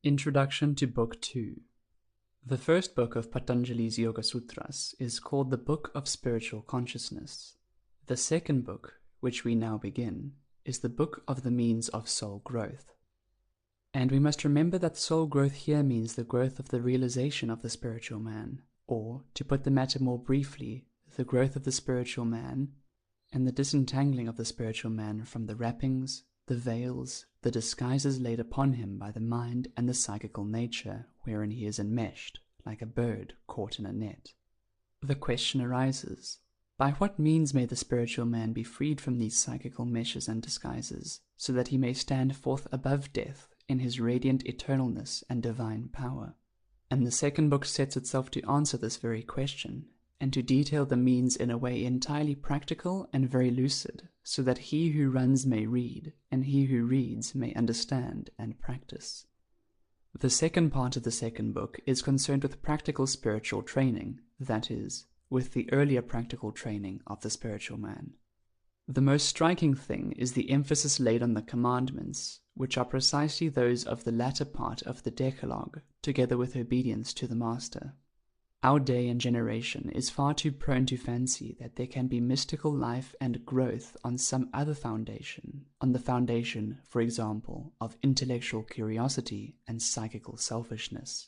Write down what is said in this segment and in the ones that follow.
Introduction to Book 2. The first book of Patanjali's Yoga Sutras is called the Book of Spiritual Consciousness. The second book, which we now begin, is the Book of the Means of Soul Growth. And we must remember that soul growth here means the growth of the realization of the spiritual man, or, to put the matter more briefly, the growth of the spiritual man, and the disentangling of the spiritual man from the wrappings, the veils, the disguises laid upon him by the mind and the psychical nature wherein he is enmeshed, like a bird caught in a net. The question arises, by what means may the spiritual man be freed from these psychical meshes and disguises, so that he may stand forth above death in his radiant eternalness and divine power? And the second book sets itself to answer this very question, and to detail the means in a way entirely practical and very lucid, so that he who runs may read, and he who reads may understand and practice. The second part of the second book is concerned with practical spiritual training, that is, with the earlier practical training of the spiritual man. The most striking thing is the emphasis laid on the commandments, which are precisely those of the latter part of the Decalogue, together with obedience to the Master. Our day and generation is far too prone to fancy that there can be mystical life and growth on some other foundation, on the foundation, for example, of intellectual curiosity and psychical selfishness.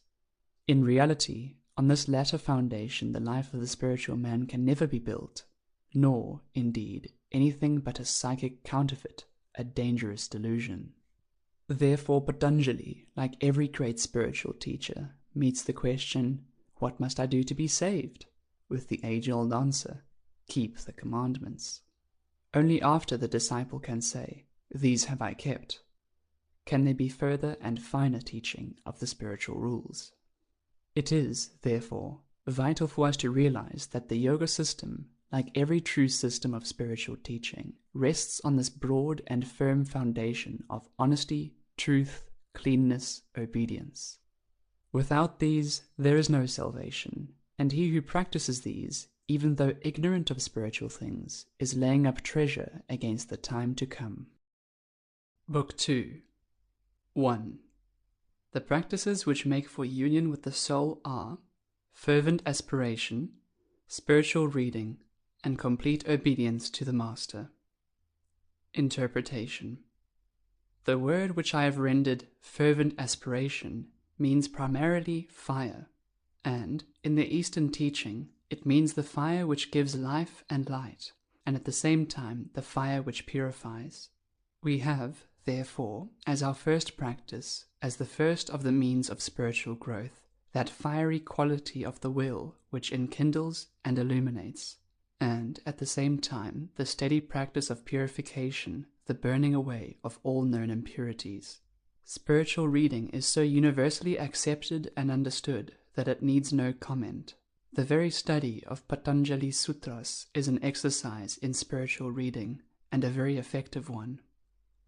In reality, on this latter foundation the life of the spiritual man can never be built, nor, indeed, anything but a psychic counterfeit, a dangerous delusion. Therefore Patanjali, like every great spiritual teacher, meets the question, what must I do to be saved? With the age-old answer, keep the commandments. Only after the disciple can say, these have I kept, can there be further and finer teaching of the spiritual rules. It is, therefore, vital for us to realize that the yoga system, like every true system of spiritual teaching, rests on this broad and firm foundation of honesty, truth, cleanness, obedience. Without these, there is no salvation, and he who practices these, even though ignorant of spiritual things, is laying up treasure against the time to come. Book 2. 1. The practices which make for union with the soul are fervent aspiration, spiritual reading, and complete obedience to the Master. Interpretation. The word which I have rendered fervent aspiration means primarily fire, and, in the Eastern teaching, it means the fire which gives life and light, and at the same time the fire which purifies. We have, therefore, as our first practice, as the first of the means of spiritual growth, that fiery quality of the will which enkindles and illuminates, and, at the same time, the steady practice of purification, the burning away of all known impurities. Spiritual reading is so universally accepted and understood that it needs no comment. The very study of Patanjali's Sutras is an exercise in spiritual reading, and a very effective one.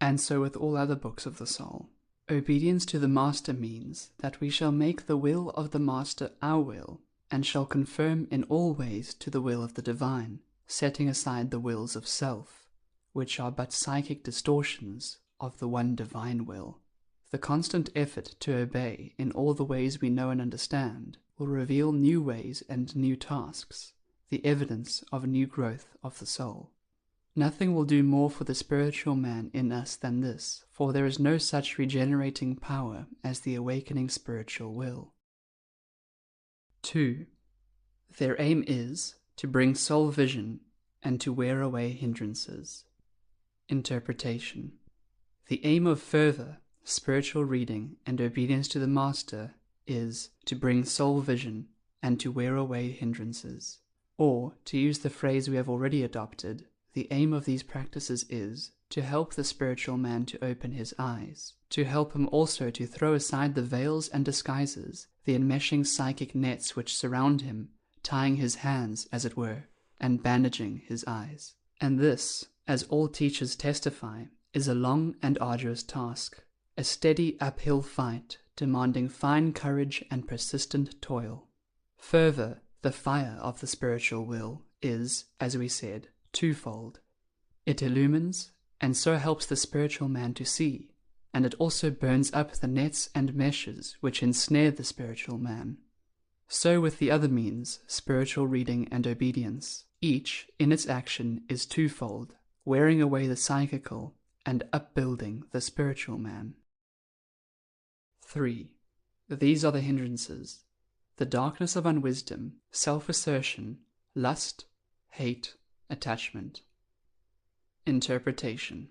And so with all other books of the soul. Obedience to the Master means that we shall make the will of the Master our will, and shall conform in all ways to the will of the Divine, setting aside the wills of self, which are but psychic distortions of the one divine will. The constant effort to obey in all the ways we know and understand will reveal new ways and new tasks, the evidence of new growth of the soul. Nothing will do more for the spiritual man in us than this, for there is no such regenerating power as the awakening spiritual will. 2. Their aim is to bring soul vision and to wear away hindrances. Interpretation. The aim of fervor, spiritual reading, and obedience to the Master is to bring soul vision and to wear away hindrances. Or, to use the phrase we have already adopted, the aim of these practices is to help the spiritual man to open his eyes, to help him also to throw aside the veils and disguises, the enmeshing psychic nets which surround him, tying his hands, as it were, and bandaging his eyes. And this, as all teachers testify, is a long and arduous task, a steady uphill fight demanding fine courage and persistent toil. Fervor, the fire of the spiritual will, is, as we said, twofold. It illumines, and so helps the spiritual man to see, and it also burns up the nets and meshes which ensnare the spiritual man. So with the other means, spiritual reading and obedience. Each, in its action, is twofold, wearing away the psychical and upbuilding the spiritual man. 3. These are the hindrances: the darkness of unwisdom, self-assertion, lust, hate, attachment. Interpretation.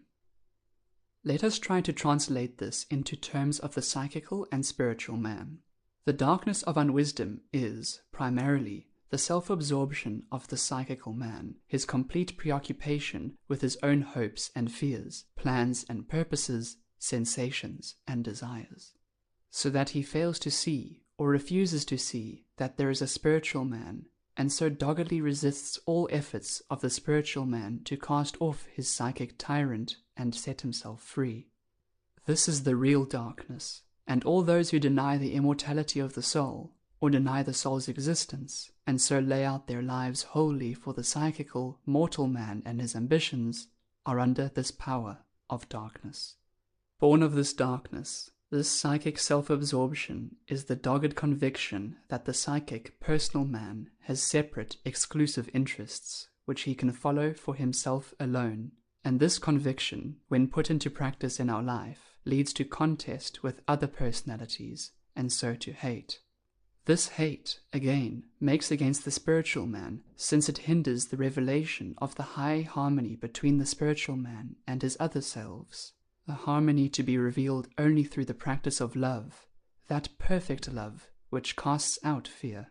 Let us try to translate this into terms of the psychical and spiritual man. The darkness of unwisdom is, primarily, the self-absorption of the psychical man, his complete preoccupation with his own hopes and fears, plans and purposes, sensations and desires, so that he fails to see or refuses to see that there is a spiritual man, and so doggedly resists all efforts of the spiritual man to cast off his psychic tyrant and set himself free. This is the real darkness, and all those who deny the immortality of the soul, or deny the soul's existence, and so lay out their lives wholly for the psychical, mortal man and his ambitions, are under this power of darkness. Born of this darkness, this psychic self-absorption is the dogged conviction that the psychic, personal man has separate, exclusive interests, which he can follow for himself alone, and this conviction, when put into practice in our life, leads to contest with other personalities, and so to hate. This hate, again, makes against the spiritual man, since it hinders the revelation of the high harmony between the spiritual man and his other selves, a harmony to be revealed only through the practice of love, that perfect love which casts out fear.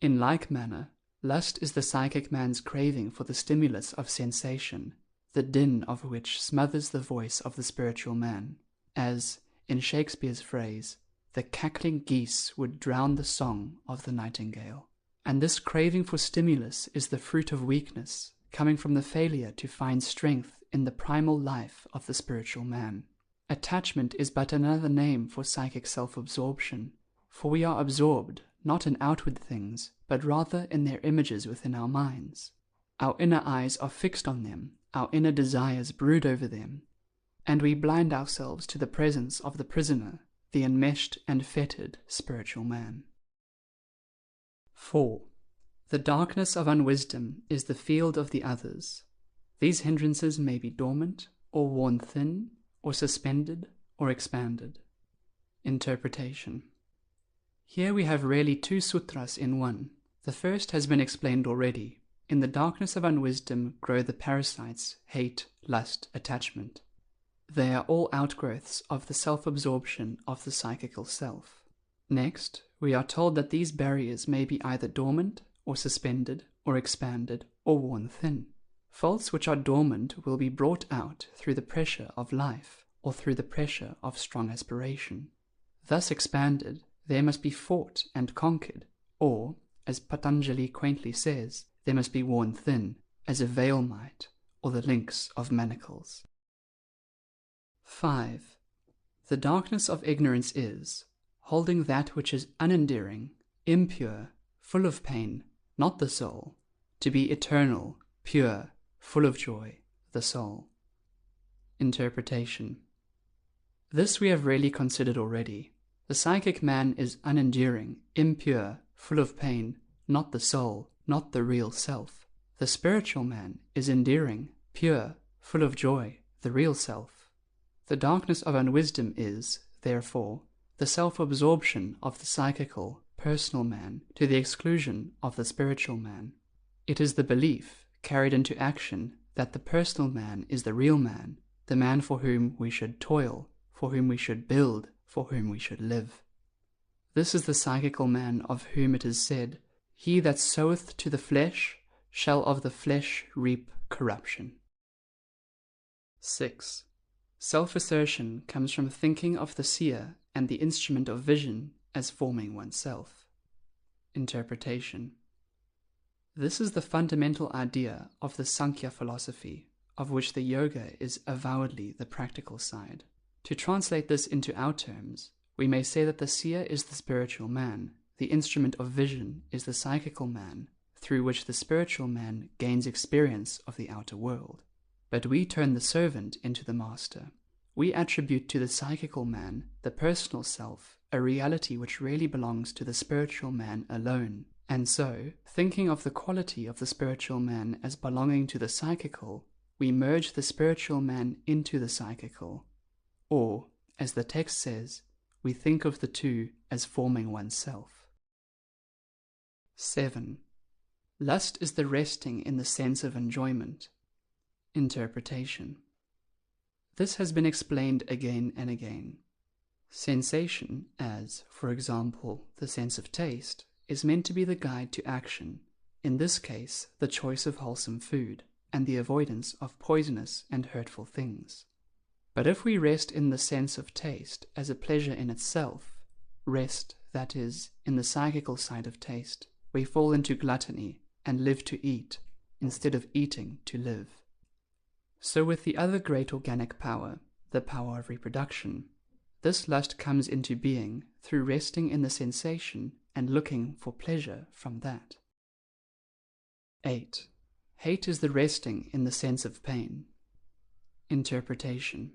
In like manner, lust is the psychic man's craving for the stimulus of sensation, the din of which smothers the voice of the spiritual man, as, in Shakespeare's phrase, the cackling geese would drown the song of the nightingale. And this craving for stimulus is the fruit of weakness, coming from the failure to find strength in the primal life of the spiritual man. Attachment is but another name for psychic self-absorption, for we are absorbed not in outward things, but rather in their images within our minds. Our inner eyes are fixed on them, our inner desires brood over them, and we blind ourselves to the presence of the prisoner, the enmeshed and fettered spiritual man. 4. The darkness of unwisdom is the field of the others. These hindrances may be dormant, or worn thin, or suspended, or expanded. Interpretation. Here we have really two sutras in one. The first has been explained already. In the darkness of unwisdom grow the parasites, hate, lust, attachment. They are all outgrowths of the self-absorption of the psychical self. Next, we are told that these barriers may be either dormant, or suspended, or expanded, or worn thin. Faults which are dormant will be brought out through the pressure of life, or through the pressure of strong aspiration. Thus expanded, they must be fought and conquered, or, as Patanjali quaintly says, they must be worn thin, as a veil might, or the links of manacles. 5. The darkness of ignorance is, holding that which is unendearing, impure, full of pain, not the soul, to be eternal, pure, full of joy, the soul. Interpretation. This we have really considered already. The psychic man is unenduring, impure, full of pain, not the soul, not the real self. The spiritual man is endearing, pure, full of joy, the real self. The darkness of unwisdom is, therefore, the self-absorption of the psychical, personal man to the exclusion of the spiritual man. It is the belief, carried into action, that the personal man is the real man, the man for whom we should toil, for whom we should build, for whom we should live. This is the psychical man of whom it is said, "He that soweth to the flesh shall of the flesh reap corruption." 6. Self-assertion comes from thinking of the seer and the instrument of vision as forming oneself. Interpretation. This is the fundamental idea of the Sankhya philosophy, of which the yoga is avowedly the practical side. To translate this into our terms, we may say that the seer is the spiritual man, the instrument of vision is the psychical man, through which the spiritual man gains experience of the outer world. But we turn the servant into the master. we attribute to the psychical man, the personal self, a reality which really belongs to the spiritual man alone. And so, thinking of the quality of the spiritual man as belonging to the psychical, we merge the spiritual man into the psychical. Or, as the text says, we think of the two as forming oneself. 7. Lust is the resting in the sense of enjoyment. Interpretation. This has been explained again and again. Sensation, as, for example, the sense of taste, is meant to be the guide to action, in this case the choice of wholesome food, and the avoidance of poisonous and hurtful things. But if we rest in the sense of taste as a pleasure in itself, rest, that is, in the psychical side of taste, we fall into gluttony and live to eat, instead of eating to live. So with the other great organic power, the power of reproduction, this lust comes into being through resting in the sensation and looking for pleasure from that. 8. Hate is the resting in the sense of pain. Interpretation.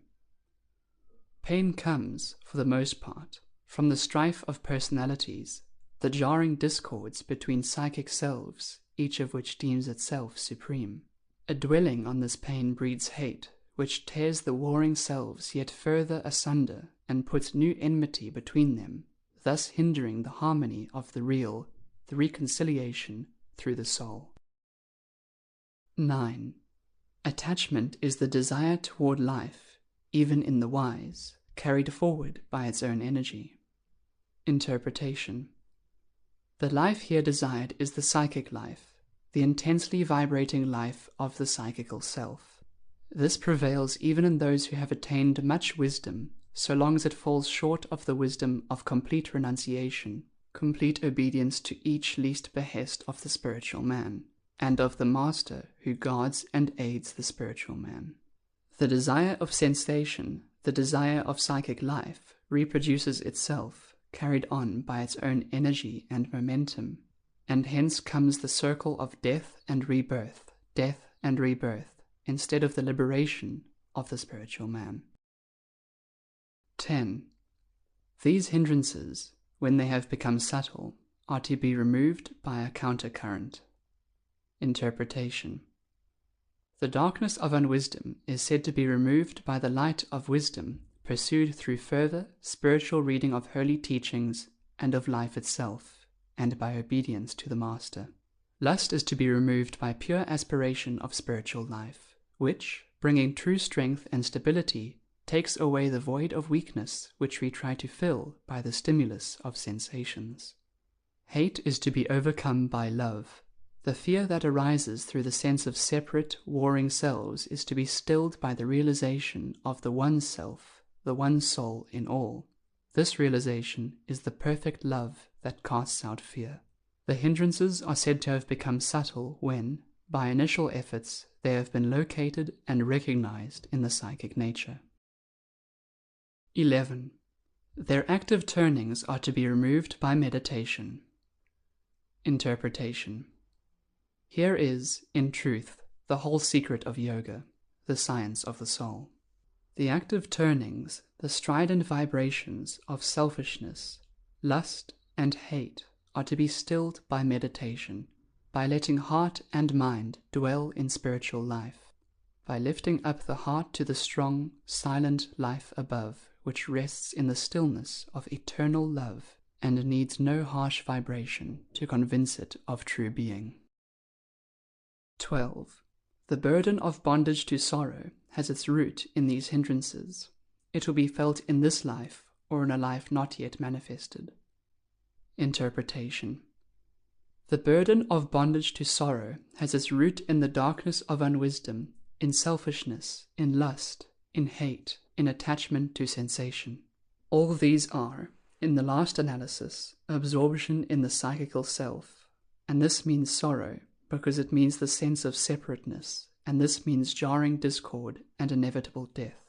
Pain comes, for the most part, from the strife of personalities, the jarring discords between psychic selves, each of which deems itself supreme. A dwelling on this pain breeds hate, which tears the warring selves yet further asunder and puts new enmity between them, thus hindering the harmony of the real, the reconciliation through the soul. 9. Attachment is the desire toward life, even in the wise, carried forward by its own energy. Interpretation. The life here desired is the psychic life, the intensely vibrating life of the psychical self. This prevails even in those who have attained much wisdom, so long as it falls short of the wisdom of complete renunciation, complete obedience to each least behest of the spiritual man, and of the master who guards and aids the spiritual man. The desire of sensation, the desire of psychic life, reproduces itself, carried on by its own energy and momentum, and hence comes the circle of death and rebirth, instead of the liberation of the spiritual man. 10. These hindrances, when they have become subtle, are to be removed by a countercurrent. Interpretation. The darkness of unwisdom is said to be removed by the light of wisdom pursued through further spiritual reading of holy teachings and of life itself, and by obedience to the Master. Lust is to be removed by pure aspiration of spiritual life, which, bringing true strength and stability, takes away the void of weakness which we try to fill by the stimulus of sensations. Hate is to be overcome by love. The fear that arises through the sense of separate, warring selves is to be stilled by the realization of the one self, the one soul in all. This realization is the perfect love that casts out fear. The hindrances are said to have become subtle when, by initial efforts, they have been located and recognized in the psychic nature. 11. Their active turnings are to be removed by meditation. Interpretation. Here is, in truth, the whole secret of yoga, the science of the soul. The active turnings, the strident vibrations of selfishness, lust, and hate are to be stilled by meditation, by letting heart and mind dwell in spiritual life, by lifting up the heart to the strong, silent life above, which rests in the stillness of eternal love and needs no harsh vibration to convince it of true being. 12. The burden of bondage to sorrow has its root in these hindrances. It will be felt in this life or in a life not yet manifested. Interpretation. The burden of bondage to sorrow has its root in the darkness of unwisdom, in selfishness, in lust, in hate, in attachment to sensation. All these are, in the last analysis, absorption in the psychical self, and this means sorrow because it means the sense of separateness, and this means jarring discord and inevitable death.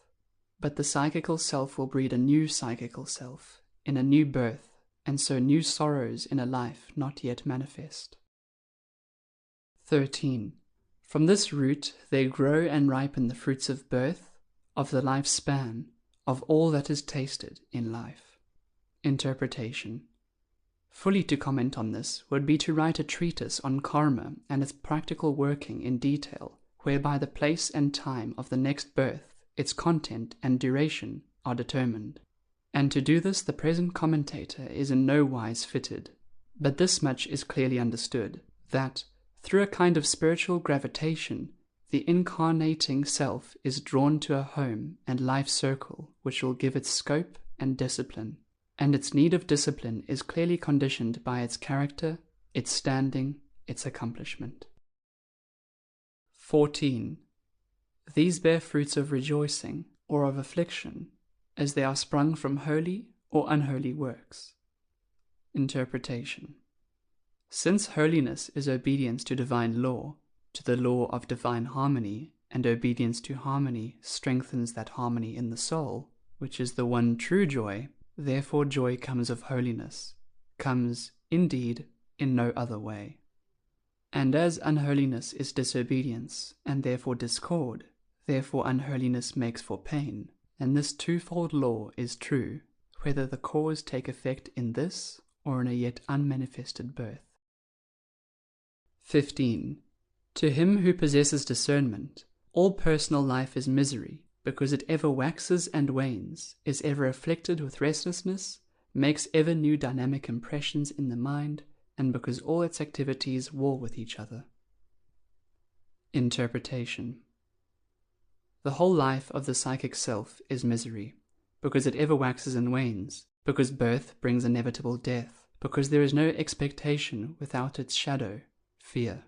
But the psychical self will breed a new psychical self, in a new birth, and so new sorrows in a life not yet manifest. 13. From this root they grow and ripen the fruits of birth, of the life span, of all that is tasted in life. Interpretation. Fully to comment on this would be to write a treatise on karma and its practical working in detail, whereby the place and time of the next birth, its content and duration are determined. And to do this the present commentator is in no wise fitted. But this much is clearly understood, that, through a kind of spiritual gravitation, the incarnating self is drawn to a home and life circle which will give it scope and discipline. And its need of discipline is clearly conditioned by its character, its standing, its accomplishment. 14. These bear fruits of rejoicing, or of affliction, as they are sprung from holy or unholy works. Interpretation. Since holiness is obedience to divine law, to the law of divine harmony, and obedience to harmony strengthens that harmony in the soul, which is the one true joy, therefore joy comes of holiness, comes, indeed, in no other way. And as unholiness is disobedience, and therefore discord, therefore unholiness makes for pain, and this twofold law is true, whether the cause take effect in this or in a yet unmanifested birth. 15. To him who possesses discernment, all personal life is misery, because it ever waxes and wanes, is ever afflicted with restlessness, makes ever new dynamic impressions in the mind, and because all its activities war with each other. Interpretation. The whole life of the psychic self is misery, because it ever waxes and wanes, because birth brings inevitable death, because there is no expectation without its shadow, fear.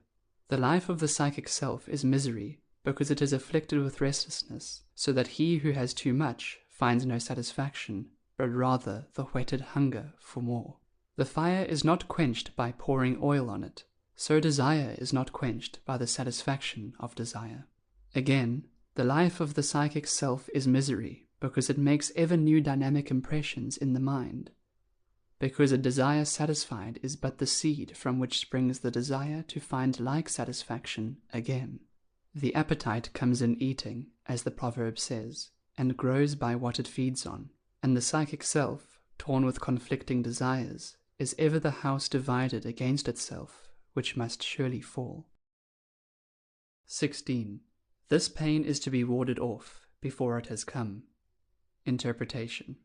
The life of the psychic self is misery, because it is afflicted with restlessness, so that he who has too much finds no satisfaction, but rather the whetted hunger for more. The fire is not quenched by pouring oil on it, so desire is not quenched by the satisfaction of desire. Again, the life of the psychic self is misery, because it makes ever new dynamic impressions in the mind, because a desire satisfied is but the seed from which springs the desire to find like satisfaction again. The appetite comes in eating, as the proverb says, and grows by what it feeds on, and the psychic self, torn with conflicting desires, is ever the house divided against itself, which must surely fall. 16. This pain is to be warded off before it has come. Interpretation.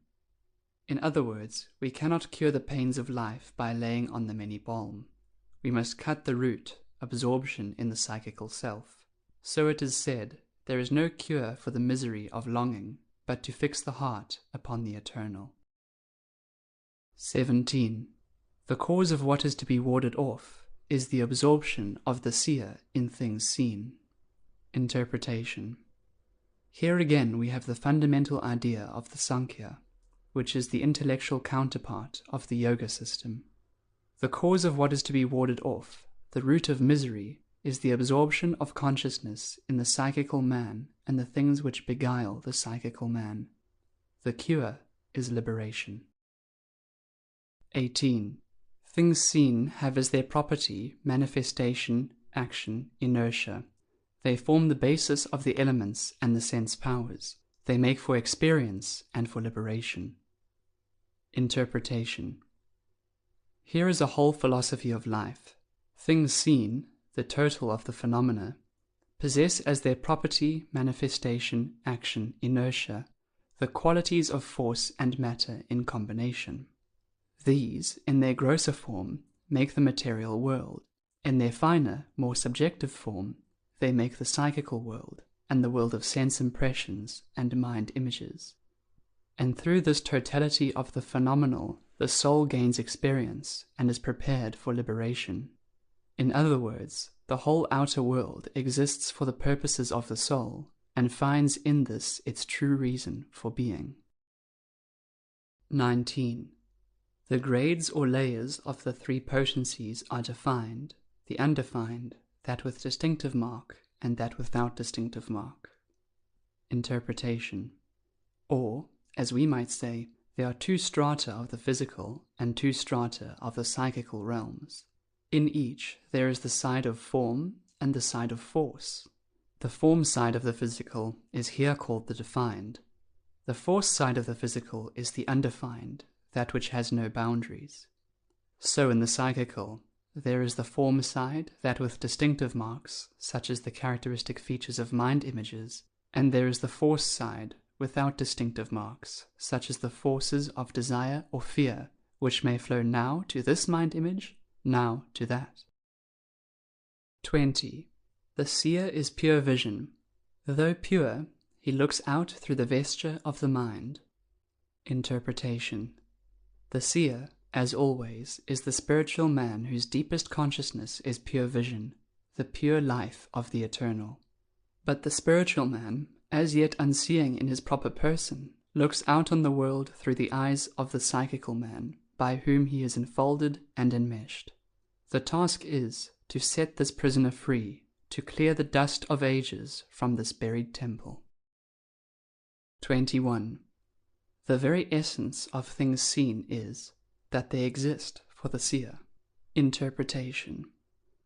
In other words, we cannot cure the pains of life by laying on them any balm. We must cut the root, absorption in the psychical self. So it is said, there is no cure for the misery of longing, but to fix the heart upon the eternal. 17. The cause of what is to be warded off is the absorption of the seer in things seen. Interpretation. Here again we have the fundamental idea of the Sankhya, which is the intellectual counterpart of the yoga system. The cause of what is to be warded off, the root of misery, is the absorption of consciousness in the psychical man and the things which beguile the psychical man. The cure is liberation. 18. Things seen have as their property manifestation, action, inertia. They form the basis of the elements and the sense powers. They make for experience and for liberation. Interpretation. Here is a whole philosophy of life. Things seen, the total of the phenomena, possess as their property, manifestation, action, inertia, the qualities of force and matter in combination. These, in their grosser form, make the material world. In their finer, more subjective form, they make the psychical world, and the world of sense impressions and mind images. And through this totality of the phenomenal, the soul gains experience and is prepared for liberation. In other words, the whole outer world exists for the purposes of the soul, and finds in this its true reason for being. 19. The grades or layers of the three potencies are defined, the undefined, that with distinctive mark, and that without distinctive mark. Interpretation. Or, as we might say, there are two strata of the physical and two strata of the psychical realms. In each, there is the side of form and the side of force. The form side of the physical is here called the defined. The force side of the physical is the undefined, that which has no boundaries. So in the psychical, there is the form side, that with distinctive marks, such as the characteristic features of mind images, and there is the force side, without distinctive marks, such as the forces of desire or fear, which may flow now to this mind image, now to that. 20. The seer is pure vision. Though pure, he looks out through the vesture of the mind. Interpretation. The seer, as always, is the spiritual man whose deepest consciousness is pure vision, the pure life of the eternal. But the spiritual man, as yet unseeing in his proper person, looks out on the world through the eyes of the psychical man, by whom he is enfolded and enmeshed. The task is to set this prisoner free, to clear the dust of ages from this buried temple. 21. The very essence of things seen is that they exist for the seer. Interpretation.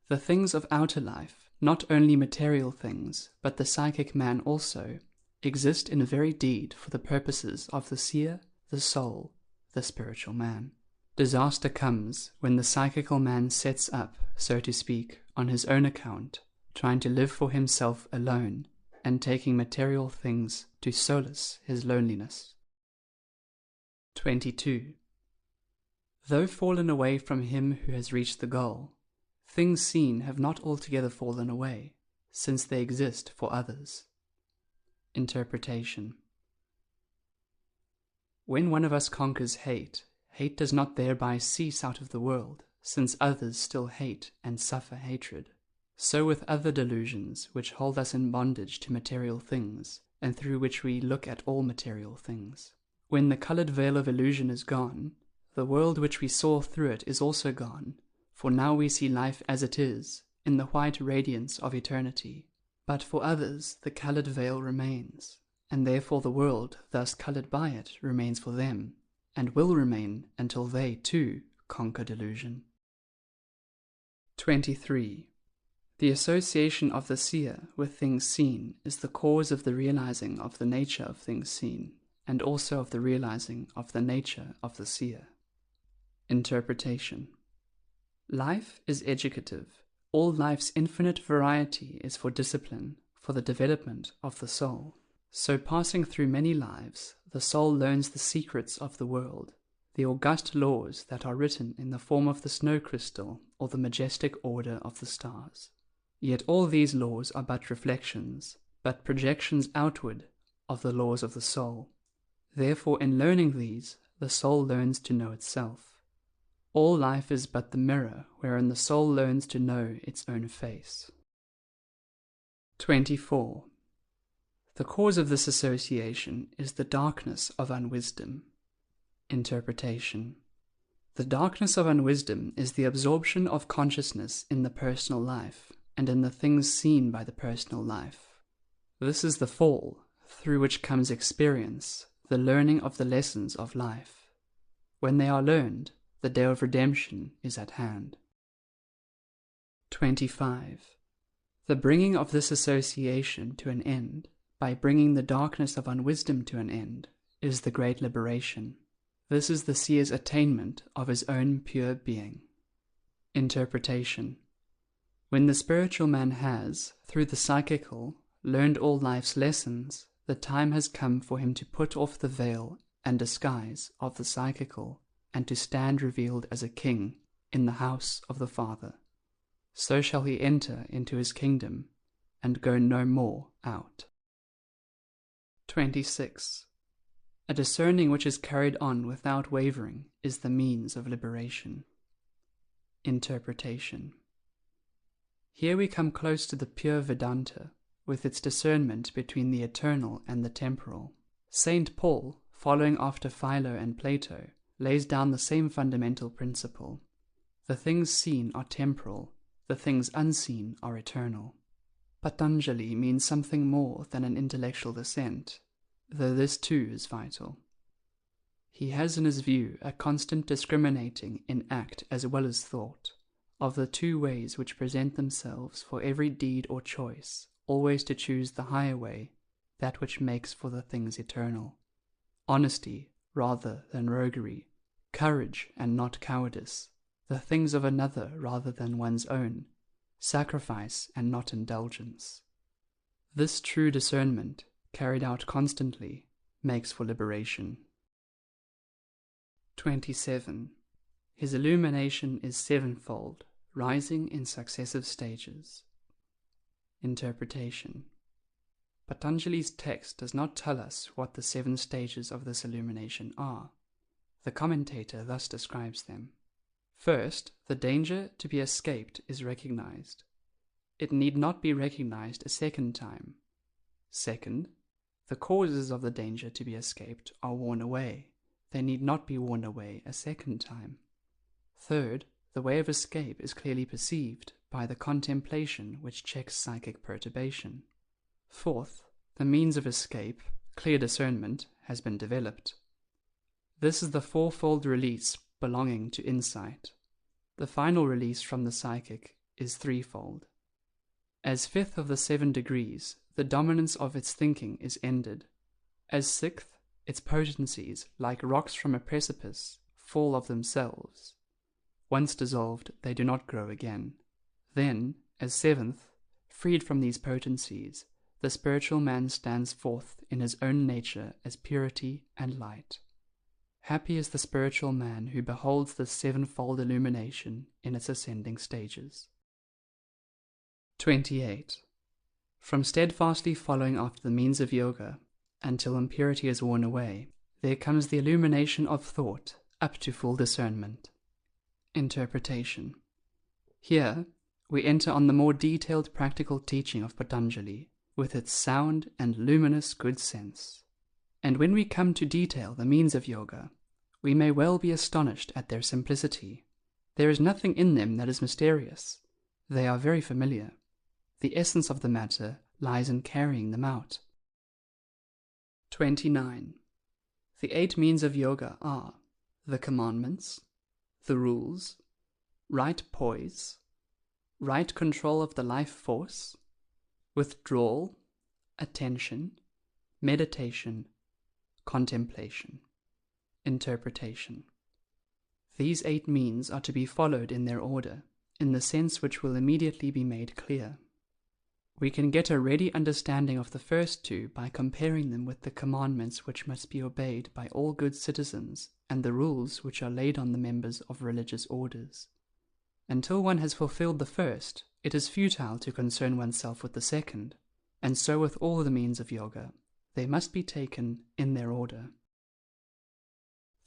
The things of outer life, not only material things, but the psychic man also, exist in very deed for the purposes of the seer, the soul, the spiritual man. Disaster comes when the psychical man sets up, so to speak, on his own account, trying to live for himself alone, and taking material things to solace his loneliness. 22. Though fallen away from him who has reached the goal, things seen have not altogether fallen away, since they exist for others. Interpretation. When one of us conquers hate, hate does not thereby cease out of the world, since others still hate and suffer hatred. So with other delusions which hold us in bondage to material things, and through which we look at all material things. When the coloured veil of illusion is gone, the world which we saw through it is also gone, for now we see life as it is, in the white radiance of eternity. But for others the coloured veil remains, and therefore the world thus coloured by it remains for them, and will remain until they too conquer delusion. 23. The association of the seer with things seen is the cause of the realizing of the nature of things seen, and also of the realizing of the nature of the seer. Interpretation. Life is educative. All life's infinite variety is for discipline, for the development of the soul. So passing through many lives, the soul learns the secrets of the world, the august laws that are written in the form of the snow crystal or the majestic order of the stars. Yet all these laws are but reflections, but projections outward of the laws of the soul. Therefore, in learning these, the soul learns to know itself. All life is but the mirror wherein the soul learns to know its own face. 24. The cause of this association is the darkness of unwisdom. Interpretation. The darkness of unwisdom is the absorption of consciousness in the personal life, and in the things seen by the personal life. This is the fall, through which comes experience, the learning of the lessons of life. When they are learned, the day of redemption is at hand. 25. The bringing of this association to an end, by bringing the darkness of unwisdom to an end, is the great liberation. This is the seer's attainment of his own pure being. Interpretation. When the spiritual man has, through the psychical, learned all life's lessons, the time has come for him to put off the veil and disguise of the psychical, and to stand revealed as a king in the house of the Father. So shall he enter into his kingdom, and go no more out. 26. A discerning which is carried on without wavering is the means of liberation. Interpretation. Here we come close to the pure Vedanta, with its discernment between the eternal and the temporal. Saint Paul, following after Philo and Plato, lays down the same fundamental principle. The things seen are temporal, the things unseen are eternal. Patanjali means something more than an intellectual descent, though this too is vital. He has in his view a constant discriminating in act as well as thought, of the two ways which present themselves for every deed or choice, always to choose the higher way, that which makes for the things eternal. honesty rather than roguery, courage and not cowardice, the things of another rather than one's own, sacrifice and not indulgence. This true discernment, carried out constantly, makes for liberation. 27. His illumination is sevenfold, rising in successive stages. Interpretation. Patanjali's text does not tell us what the 7 stages of this illumination are. The commentator thus describes them. First, the danger to be escaped is recognized. It need not be recognized a second time. Second, the causes of the danger to be escaped are worn away. They need not be worn away a second time. Third, the way of escape is clearly perceived by the contemplation which checks psychic perturbation. Fourth, the means of escape, clear discernment, has been developed. This is the fourfold release belonging to insight. The final release from the psychic is threefold. As fifth of the 7 degrees, the dominance of its thinking is ended. As sixth, its potencies, like rocks from a precipice, fall of themselves. Once dissolved, they do not grow again. Then, as seventh, freed from these potencies, the spiritual man stands forth in his own nature as purity and light. Happy is the spiritual man who beholds this sevenfold illumination in its ascending stages. 28. From steadfastly following after the means of yoga, until impurity is worn away, there comes the illumination of thought up to full discernment. Interpretation. Here, we enter on the more detailed practical teaching of Patanjali, with its sound and luminous good sense. And when we come to detail the means of yoga, we may well be astonished at their simplicity. There is nothing in them that is mysterious. They are very familiar. The essence of the matter lies in carrying them out. 29. The 8 means of yoga are the commandments, the rules, right poise, right control of the life force, withdrawal, attention, meditation, contemplation. Interpretation. These 8 means are to be followed in their order, in the sense which will immediately be made clear. We can get a ready understanding of the first 2 by comparing them with the commandments which must be obeyed by all good citizens and the rules which are laid on the members of religious orders. Until one has fulfilled the first, it is futile to concern oneself with the second, and so with all the means of yoga. They must be taken in their order.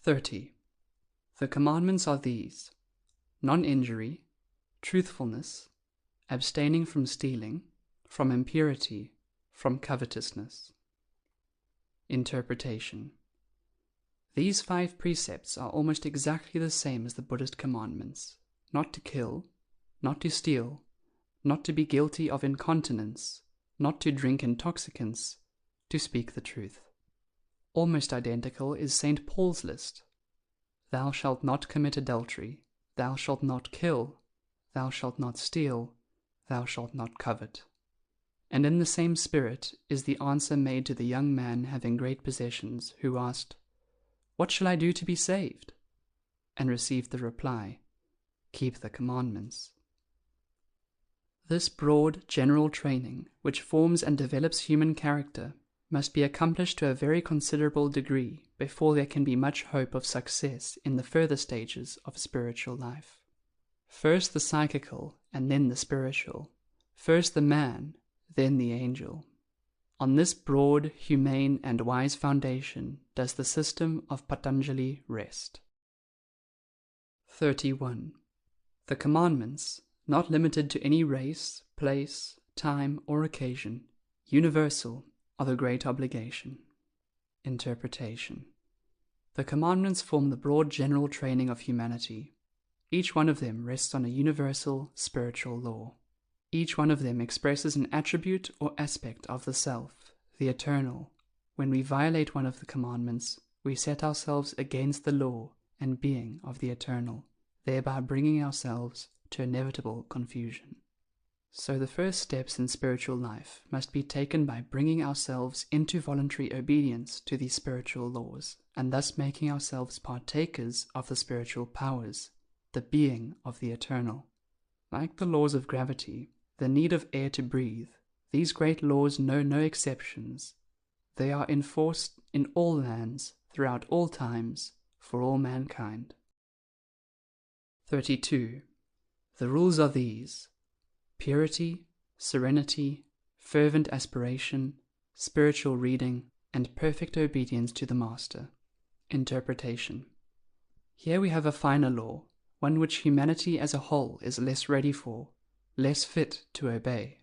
30. The commandments are these: non-injury, truthfulness, abstaining from stealing, from impurity, from covetousness. Interpretation. These 5 precepts are almost exactly the same as the Buddhist commandments: not to kill, not to steal, not to be guilty of incontinence, not to drink intoxicants, to speak the truth. Almost identical is St. Paul's list: thou shalt not commit adultery, thou shalt not kill, thou shalt not steal, thou shalt not covet. And in the same spirit is the answer made to the young man having great possessions, who asked, "What shall I do to be saved?" and received the reply, "Keep the commandments." This broad, general training, which forms and develops human character, must be accomplished to a very considerable degree before there can be much hope of success in the further stages of spiritual life. First the psychical, and then the spiritual. First the man, then the angel. On this broad, humane, and wise foundation does the system of Patanjali rest. 31. The commandments, not limited to any race, place, time, or occasion, universal, are the great obligation. Interpretation. The commandments form the broad general training of humanity. Each one of them rests on a universal spiritual law. Each one of them expresses an attribute or aspect of the self, the eternal. When we violate one of the commandments, we set ourselves against the law and being of the eternal, thereby bringing ourselves to inevitable confusion. So the first steps in spiritual life must be taken by bringing ourselves into voluntary obedience to these spiritual laws, and thus making ourselves partakers of the spiritual powers, the being of the eternal. Like the laws of gravity, the need of air to breathe, these great laws know no exceptions. They are enforced in all lands, throughout all times, for all mankind. 32. The rules are these: purity, serenity, fervent aspiration, spiritual reading, and perfect obedience to the Master. Interpretation. Here we have a finer law, one which humanity as a whole is less ready for, less fit to obey.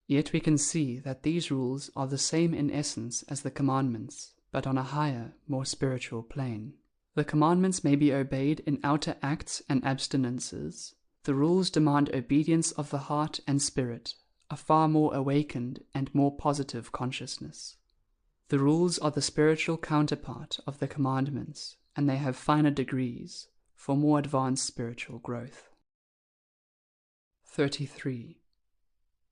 Yet we can see that these rules are the same in essence as the commandments, but on a higher, more spiritual plane. The commandments may be obeyed in outer acts and abstinences. The rules demand obedience of the heart and spirit, a far more awakened and more positive consciousness. The rules are the spiritual counterpart of the commandments, and they have finer degrees for more advanced spiritual growth. 33.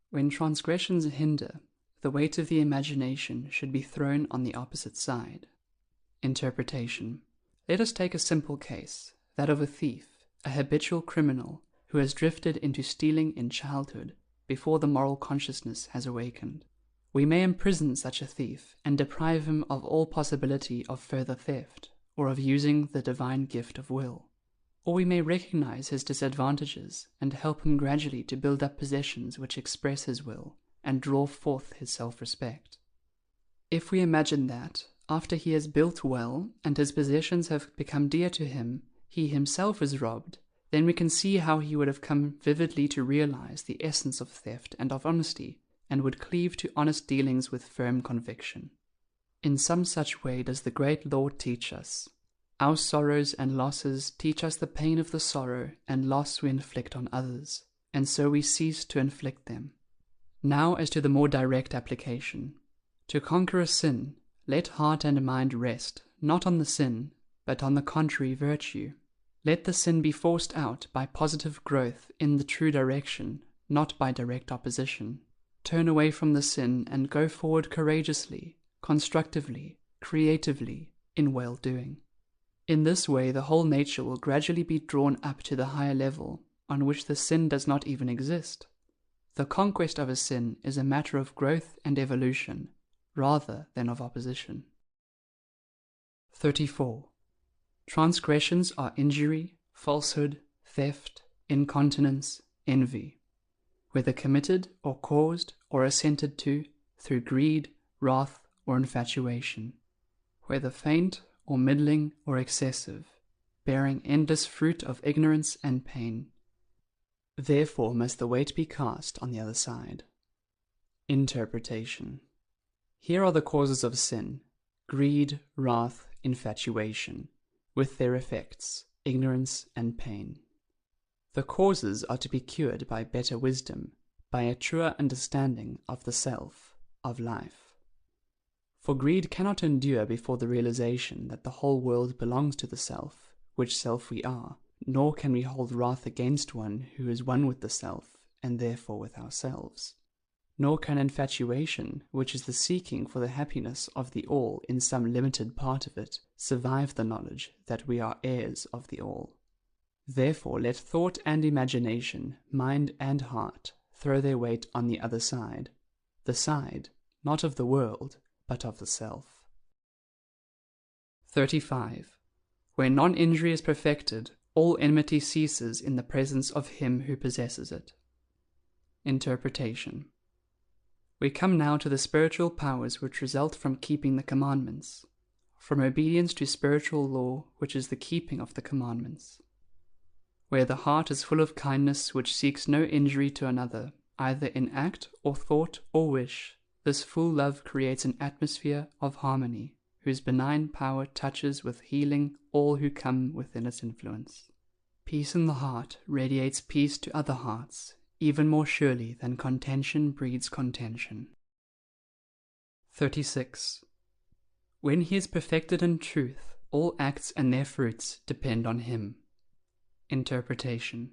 When transgressions hinder, the weight of the imagination should be thrown on the opposite side. Interpretation. Let us take a simple case, that of a thief, a habitual criminal, who has drifted into stealing in childhood before the moral consciousness has awakened. We may imprison such a thief and deprive him of all possibility of further theft, or of using the divine gift of will. Or we may recognize his disadvantages and help him gradually to build up possessions which express his will and draw forth his self-respect. If we imagine that, after he has built well and his possessions have become dear to him, he himself is robbed, then we can see how he would have come vividly to realize the essence of theft and of honesty, and would cleave to honest dealings with firm conviction. In some such way does the great Lord teach us. Our sorrows and losses teach us the pain of the sorrow and loss we inflict on others, and so we cease to inflict them. Now as to the more direct application. To conquer a sin, let heart and mind rest, not on the sin, but on the contrary virtue. Let the sin be forced out by positive growth in the true direction, not by direct opposition. Turn away from the sin and go forward courageously, constructively, creatively, in well-doing. In this way the whole nature will gradually be drawn up to the higher level, on which the sin does not even exist. The conquest of a sin is a matter of growth and evolution, rather than of opposition. 34. Transgressions are injury, falsehood, theft, incontinence, envy, whether committed or caused or assented to through greed, wrath, or infatuation, whether faint or middling or excessive, bearing endless fruit of ignorance and pain. Therefore must the weight be cast on the other side. Interpretation. Here are the causes of sin: greed, wrath, infatuation, with their effects, ignorance and pain. The causes are to be cured by better wisdom, by a truer understanding of the self, of life. For greed cannot endure before the realization that the whole world belongs to the self, which self we are, nor can we hold wrath against one who is one with the self, and therefore with ourselves. Nor can infatuation, which is the seeking for the happiness of the all in some limited part of it, survive the knowledge that we are heirs of the all. Therefore let thought and imagination, mind and heart, throw their weight on the other side, the side, not of the world, but of the self. 35. Where non-injury is perfected, all enmity ceases in the presence of him who possesses it. Interpretation. We come now to the spiritual powers which result from keeping the commandments, from obedience to spiritual law, which is the keeping of the commandments. Where the heart is full of kindness which seeks no injury to another, either in act or thought or wish, this full love creates an atmosphere of harmony, whose benign power touches with healing all who come within its influence. Peace in the heart radiates peace to other hearts, even more surely than contention breeds contention. 36. When he is perfected in truth, all acts and their fruits depend on him. Interpretation.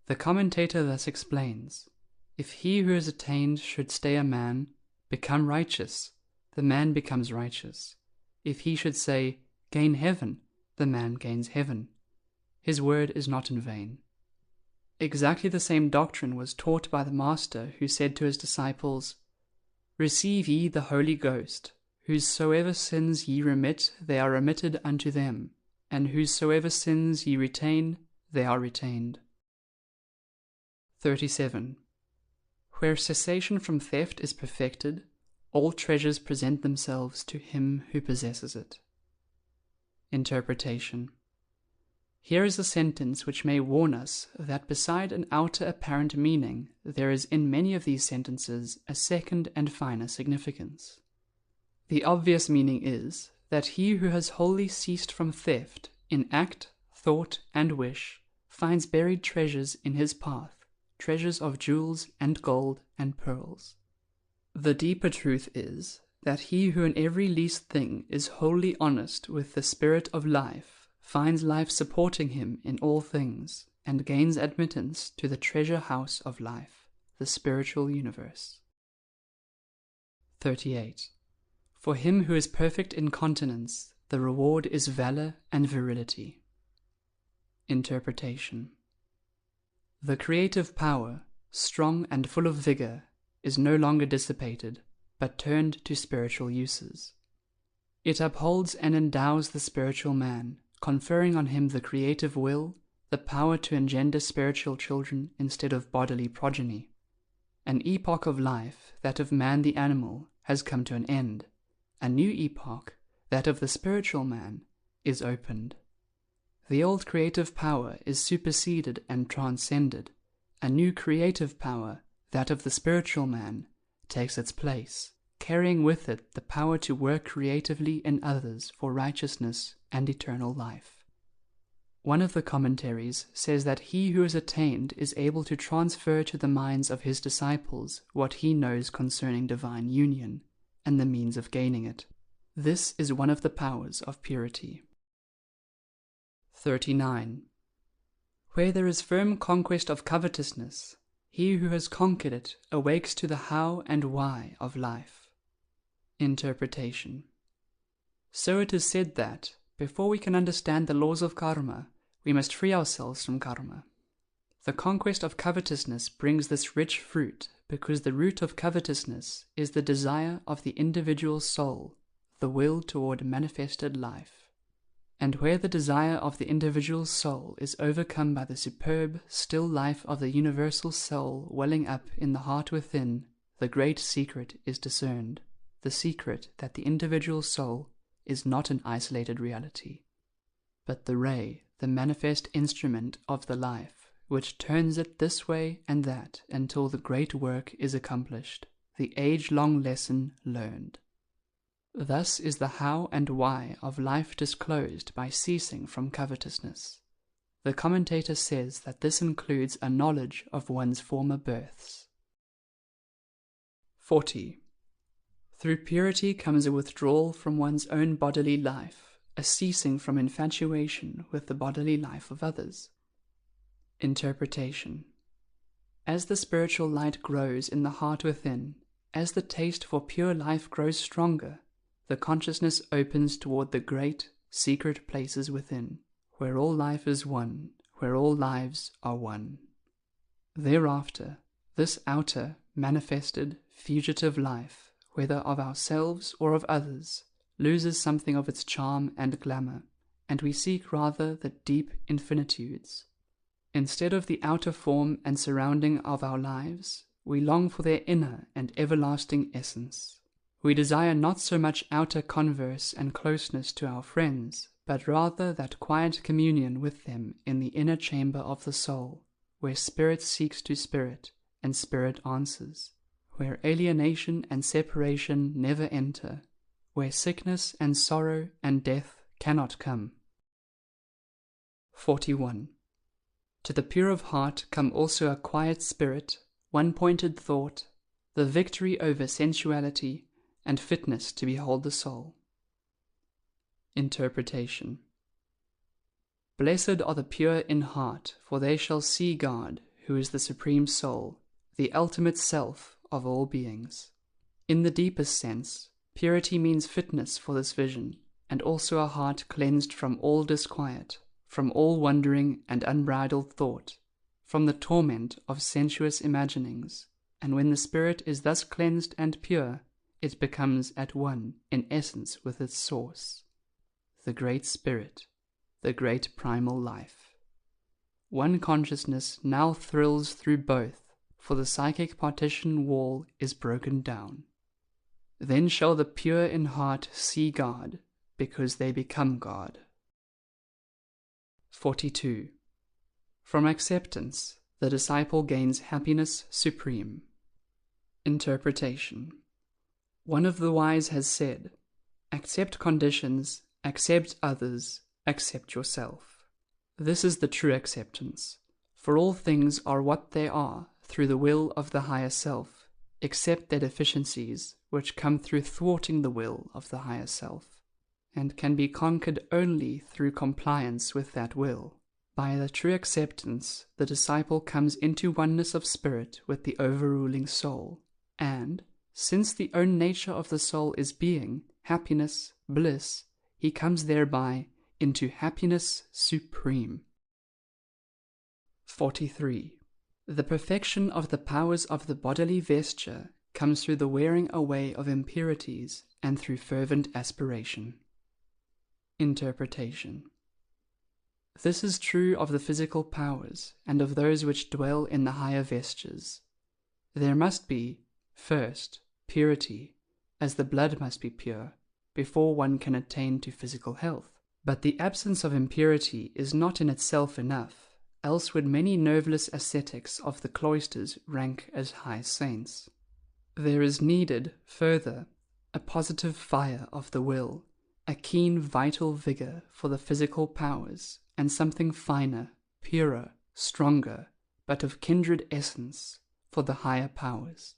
The commentator thus explains: If he who has attained should stay a man, become righteous, the man becomes righteous. If he should say, gain heaven, the man gains heaven. His word is not in vain. Exactly the same doctrine was taught by the Master, who said to his disciples, Receive ye the Holy Ghost, whosesoever sins ye remit, they are remitted unto them, and whosesoever sins ye retain, they are retained. 37. Where cessation from theft is perfected, all treasures present themselves to him who possesses it. Interpretation. Here is a sentence which may warn us that beside an outer apparent meaning, there is in many of these sentences a second and finer significance. The obvious meaning is that he who has wholly ceased from theft in act, thought, and wish finds buried treasures in his path, treasures of jewels and gold and pearls. The deeper truth is that he who in every least thing is wholly honest with the spirit of life finds life supporting him in all things, and gains admittance to the treasure house of life, the spiritual universe. 38. For him who is perfect in continence, the reward is valor and virility. Interpretation. The creative power, strong and full of vigor, is no longer dissipated, but turned to spiritual uses. It upholds and endows the spiritual man, conferring on him the creative will, the power to engender spiritual children instead of bodily progeny. An epoch of life, that of man the animal, has come to an end. A new epoch, that of the spiritual man, is opened. The old creative power is superseded and transcended. A new creative power, that of the spiritual man, takes its place, carrying with it the power to work creatively in others for righteousness and eternal life. One of the commentaries says that he who has attained is able to transfer to the minds of his disciples what he knows concerning divine union, and the means of gaining it. This is one of the powers of purity. 39. Where there is firm conquest of covetousness, he who has conquered it awakes to the how and why of life. Interpretation. So it is said that, before we can understand the laws of karma, we must free ourselves from karma. The conquest of covetousness brings this rich fruit because the root of covetousness is the desire of the individual soul, the will toward manifested life. And where the desire of the individual soul is overcome by the superb, still life of the universal soul welling up in the heart within, the great secret is discerned, the secret that the individual soul is not an isolated reality, but the ray, the manifest instrument of the life, which turns it this way and that until the great work is accomplished, the age-long lesson learned. Thus is the how and why of life disclosed by ceasing from covetousness. The commentator says that this includes a knowledge of one's former births. 40. Through purity comes a withdrawal from one's own bodily life, a ceasing from infatuation with the bodily life of others. Interpretation. As the spiritual light grows in the heart within, as the taste for pure life grows stronger, the consciousness opens toward the great, secret places within, where all life is one, where all lives are one. Thereafter, this outer, manifested, fugitive life, whether of ourselves or of others, loses something of its charm and glamour, and we seek rather the deep infinitudes. Instead of the outer form and surrounding of our lives, we long for their inner and everlasting essence. We desire not so much outer converse and closeness to our friends, but rather that quiet communion with them in the inner chamber of the soul, where spirit seeks to spirit, and spirit answers, where alienation and separation never enter, where sickness and sorrow and death cannot come. 41. To the pure of heart come also a quiet spirit, one-pointed thought, the victory over sensuality, and fitness to behold the soul. Interpretation. Blessed are the pure in heart, for they shall see God, who is the supreme soul, the ultimate self of all beings. In the deepest sense, purity means fitness for this vision, and also a heart cleansed from all disquiet, from all wandering and unbridled thought, from the torment of sensuous imaginings, and when the spirit is thus cleansed and pure, it becomes at one in essence with its source, the Great Spirit, the great primal life. One consciousness now thrills through both, for the psychic partition wall is broken down. Then shall the pure in heart see God, because they become God. 42. From acceptance, the disciple gains happiness supreme. Interpretation. One of the wise has said, accept conditions, accept others, accept yourself. This is the true acceptance, for all things are what they are through the will of the higher self, except their deficiencies, which come through thwarting the will of the higher self, and can be conquered only through compliance with that will. By the true acceptance, the disciple comes into oneness of spirit with the overruling soul, and, since the own nature of the soul is being, happiness, bliss, he comes thereby into happiness supreme. 43. The perfection of the powers of the bodily vesture comes through the wearing away of impurities and through fervent aspiration. Interpretation. This is true of the physical powers and of those which dwell in the higher vestures. There must be, first, purity, as the blood must be pure, before one can attain to physical health. But the absence of impurity is not in itself enough, else would many nerveless ascetics of the cloisters rank as high saints. There is needed, further, a positive fire of the will, a keen vital vigor for the physical powers, and something finer, purer, stronger, but of kindred essence, for the higher powers.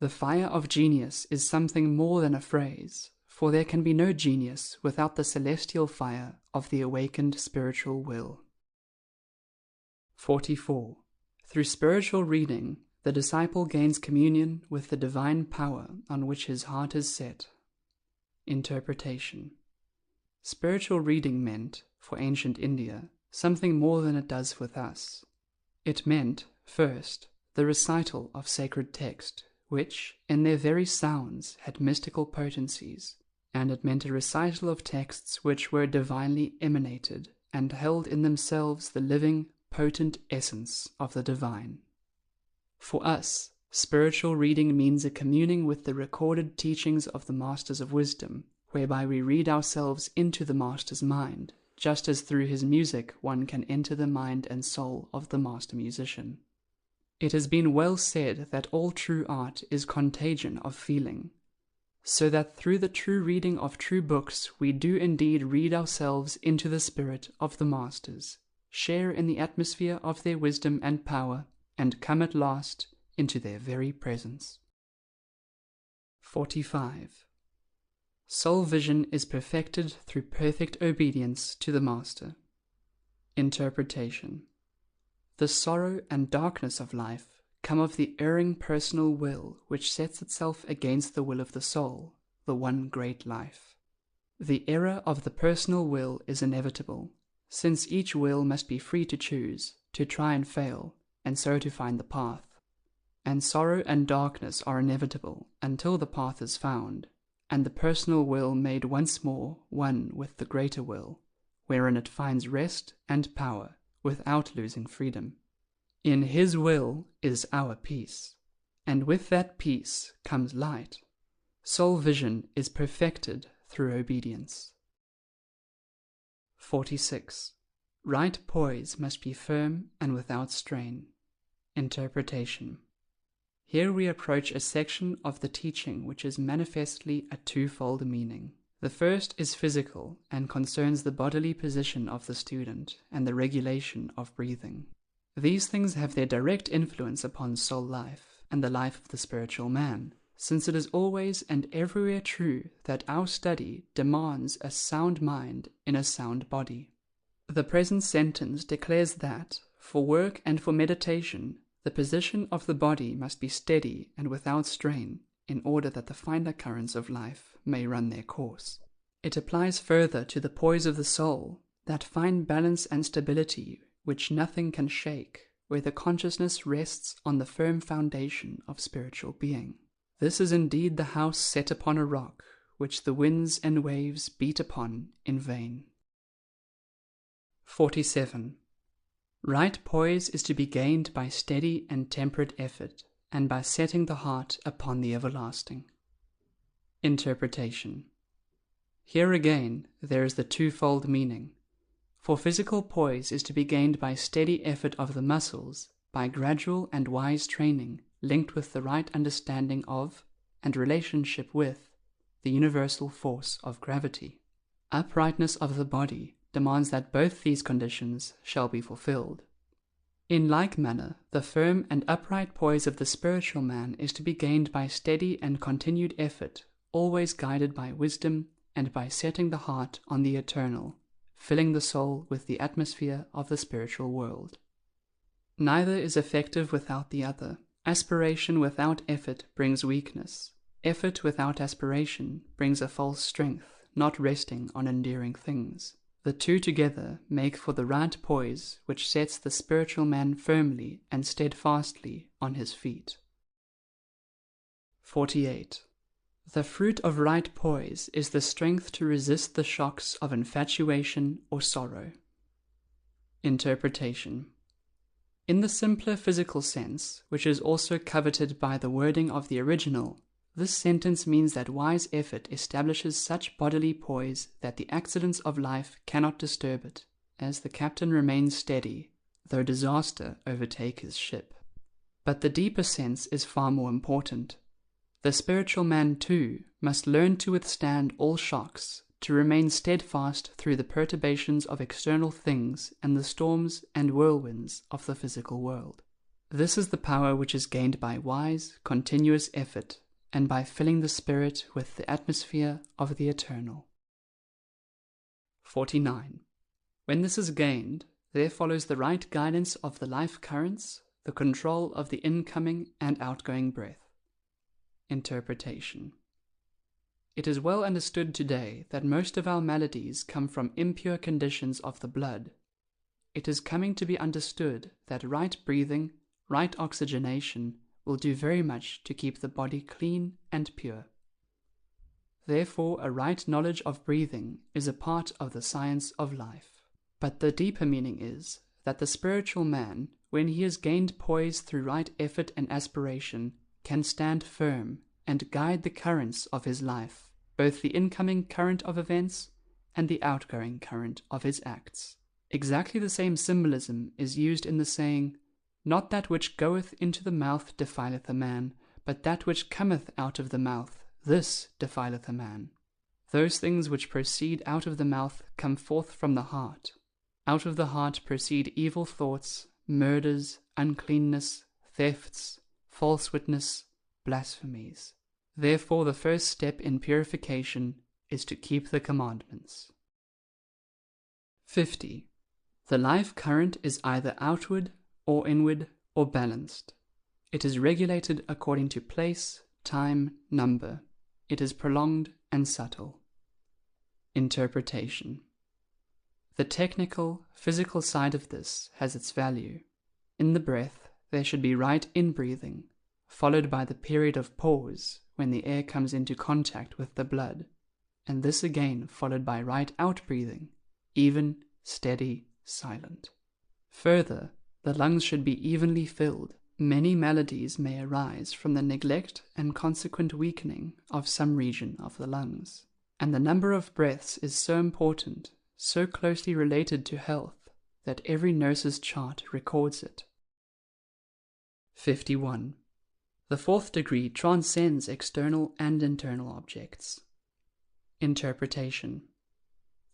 The fire of genius is something more than a phrase, for there can be no genius without the celestial fire of the awakened spiritual will. 44. Through spiritual reading, the disciple gains communion with the divine power on which his heart is set. Interpretation. Spiritual reading meant, for ancient India, something more than it does with us. It meant, first, the recital of sacred text, which, in their very sounds, had mystical potencies, and it meant a recital of texts which were divinely emanated, and held in themselves the living, potent essence of the divine. For us, spiritual reading means a communing with the recorded teachings of the Masters of Wisdom, whereby we read ourselves into the Master's mind, just as through his music one can enter the mind and soul of the Master Musician. It has been well said that all true art is contagion of feeling, so that through the true reading of true books we do indeed read ourselves into the spirit of the Masters, share in the atmosphere of their wisdom and power, and come at last into their very presence. 45. Soul vision is perfected through perfect obedience to the Master. Interpretation. The sorrow and darkness of life come of the erring personal will which sets itself against the will of the soul, the one great life. The error of the personal will is inevitable, since each will must be free to choose, to try and fail, and so to find the path. And sorrow and darkness are inevitable until the path is found, and the personal will made once more one with the greater will, wherein it finds rest and power without losing freedom. In his will is our peace, and with that peace comes light. Soul vision is perfected through obedience. 46. Right poise must be firm and without strain. Interpretation. Here we approach a section of the teaching which is manifestly a twofold meaning. The first is physical and concerns the bodily position of the student and the regulation of breathing. These things have their direct influence upon soul life and the life of the spiritual man, since it is always and everywhere true that our study demands a sound mind in a sound body. The present sentence declares that, for work and for meditation, The position of the body must be steady and without strain in order that the finer currents of life may run their course. It applies further to the poise of the soul, that fine balance and stability which nothing can shake, where the consciousness rests on the firm foundation of spiritual being. This is indeed the house set upon a rock, which the winds and waves beat upon in vain. 47. Right poise is to be gained by steady and temperate effort, and by setting the heart upon the everlasting. Interpretation. Here again there is the twofold meaning. For physical poise is to be gained by steady effort of the muscles, by gradual and wise training linked with the right understanding of, and relationship with, the universal force of gravity. Uprightness of the body demands that both these conditions shall be fulfilled. In like manner, the firm and upright poise of the spiritual man is to be gained by steady and continued effort, always guided by wisdom and by setting the heart on the eternal, filling the soul with the atmosphere of the spiritual world. Neither is effective without the other. Aspiration without effort brings weakness. Effort without aspiration brings a false strength, not resting on enduring things. The two together make for the right poise which sets the spiritual man firmly and steadfastly on his feet. 48. The fruit of right poise is the strength to resist the shocks of infatuation or sorrow. Interpretation. In the simpler physical sense, which is also coveted by the wording of the original, this sentence means that wise effort establishes such bodily poise that the accidents of life cannot disturb it, as the captain remains steady, though disaster overtake his ship. But the deeper sense is far more important. The spiritual man, too, must learn to withstand all shocks, to remain steadfast through the perturbations of external things and the storms and whirlwinds of the physical world. This is the power which is gained by wise, continuous effort, and by filling the spirit with the atmosphere of the eternal. 49. When this is gained, there follows the right guidance of the life currents, the control of the incoming and outgoing breath. Interpretation. It is well understood today that most of our maladies come from impure conditions of the blood. It is coming to be understood that right breathing, right oxygenation, will do very much to keep the body clean and pure. Therefore, a right knowledge of breathing is a part of the science of life. But the deeper meaning is that the spiritual man, when he has gained poise through right effort and aspiration, can stand firm and guide the currents of his life, both the incoming current of events and the outgoing current of his acts. Exactly the same symbolism is used in the saying, "Not that which goeth into the mouth defileth a man, but that which cometh out of the mouth, this defileth a man." Those things which proceed out of the mouth come forth from the heart. Out of the heart proceed evil thoughts, murders, uncleanness, thefts, false witness, blasphemies. Therefore the first step in purification is to keep the commandments. 50. The life current is either outward or inward or balanced. It is regulated according to place, time, number. It is prolonged and subtle. Interpretation. The technical, physical side of this has its value. In the breath, there should be right in-breathing, followed by the period of pause when the air comes into contact with the blood, and this again followed by right out-breathing, even, steady, silent. Further, the lungs should be evenly filled. Many maladies may arise from the neglect and consequent weakening of some region of the lungs, and the number of breaths is so important, so closely related to health, that every nurse's chart records it. 51. The fourth degree transcends external and internal objects. Interpretation.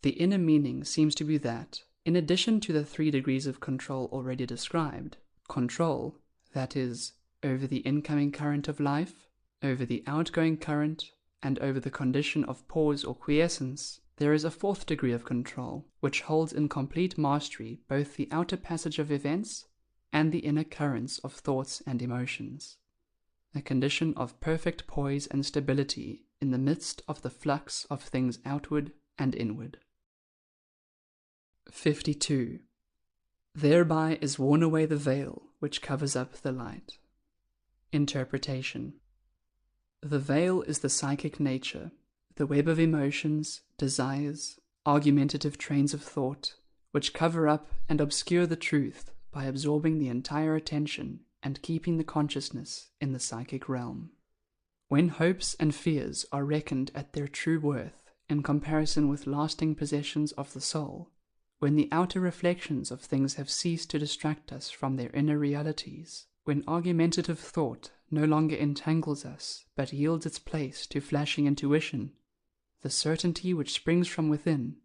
The inner meaning seems to be that, in addition to the 3 degrees of control already described, control, that is, over the incoming current of life, over the outgoing current, and over the condition of pause or quiescence, there is a 4th degree of control, which holds in complete mastery both the outer passage of events and the inner currents of thoughts and emotions, a condition of perfect poise and stability in the midst of the flux of things outward and inward. 52. Thereby is worn away the veil which covers up the light. Interpretation. The veil is the psychic nature, the web of emotions, desires, argumentative trains of thought, which cover up and obscure the truth by absorbing the entire attention and keeping the consciousness in the psychic realm. When hopes and fears are reckoned at their true worth in comparison with lasting possessions of the soul, when the outer reflections of things have ceased to distract us from their inner realities, when argumentative thought no longer entangles us, but yields its place to flashing intuition, the certainty which springs from within,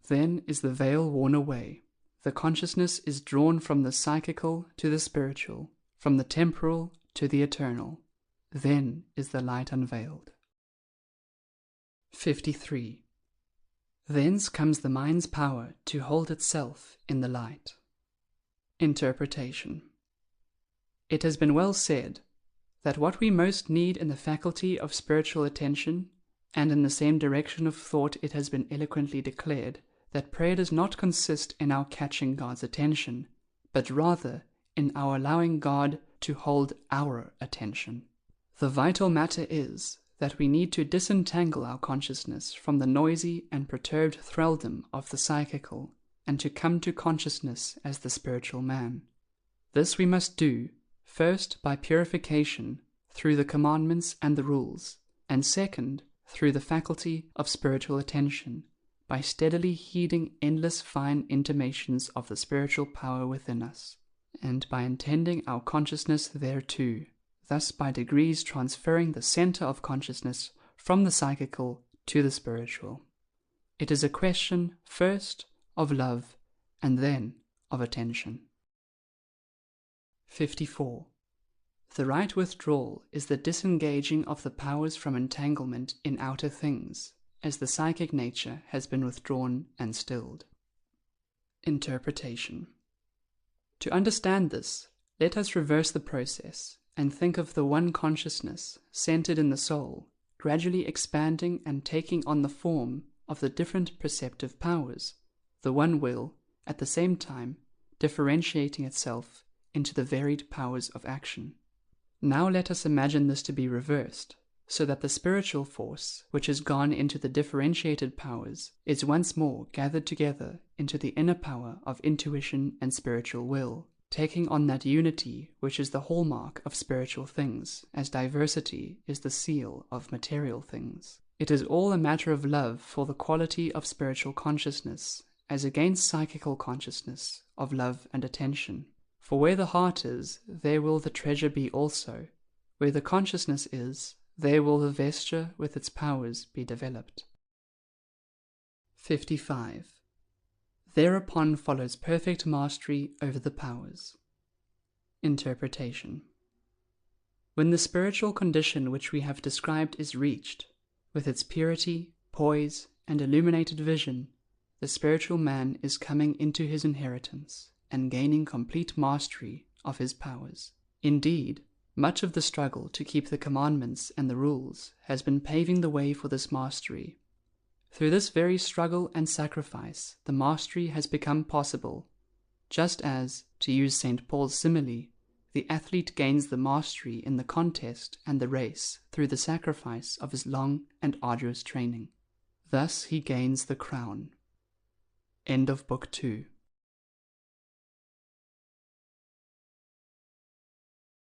then is the veil worn away. The consciousness is drawn from the psychical to the spiritual, from the temporal to the eternal. Then is the light unveiled. 53. Thence comes the mind's power to hold itself in the light. Interpretation. It has been well said that what we most need in the faculty of spiritual attention, and in the same direction of thought it has been eloquently declared, that prayer does not consist in our catching God's attention, but rather in our allowing God to hold our attention. The vital matter is that we need to disentangle our consciousness from the noisy and perturbed thraldom of the psychical, and to come to consciousness as the spiritual man. This we must do, first by purification through the commandments and the rules, and second through the faculty of spiritual attention, by steadily heeding endless fine intimations of the spiritual power within us, and by intending our consciousness thereto, thus by degrees transferring the center of consciousness from the psychical to the spiritual. It is a question first of love and then of attention. 54. The right withdrawal is the disengaging of the powers from entanglement in outer things, as the psychic nature has been withdrawn and stilled. Interpretation. To understand this, let us reverse the process and think of the one consciousness centered in the soul, gradually expanding and taking on the form of the different perceptive powers, the one will, at the same time, differentiating itself into the varied powers of action. Now let us imagine this to be reversed, so that the spiritual force, which has gone into the differentiated powers, is once more gathered together into the inner power of intuition and spiritual will, taking on that unity which is the hallmark of spiritual things, as diversity is the seal of material things. It is all a matter of love for the quality of spiritual consciousness, as against psychical consciousness of love and attention. For where the heart is, there will the treasure be also. Where the consciousness is, there will the vesture with its powers be developed. 55. Thereupon follows perfect mastery over the powers. Interpretation. When the spiritual condition which we have described is reached, with its purity, poise, and illuminated vision, the spiritual man is coming into his inheritance and gaining complete mastery of his powers. Indeed, much of the struggle to keep the commandments and the rules has been paving the way for this mastery. Through this very struggle and sacrifice, the mastery has become possible, just as, to use St. Paul's simile, the athlete gains the mastery in the contest and the race through the sacrifice of his long and arduous training. Thus he gains the crown. End of Book 2.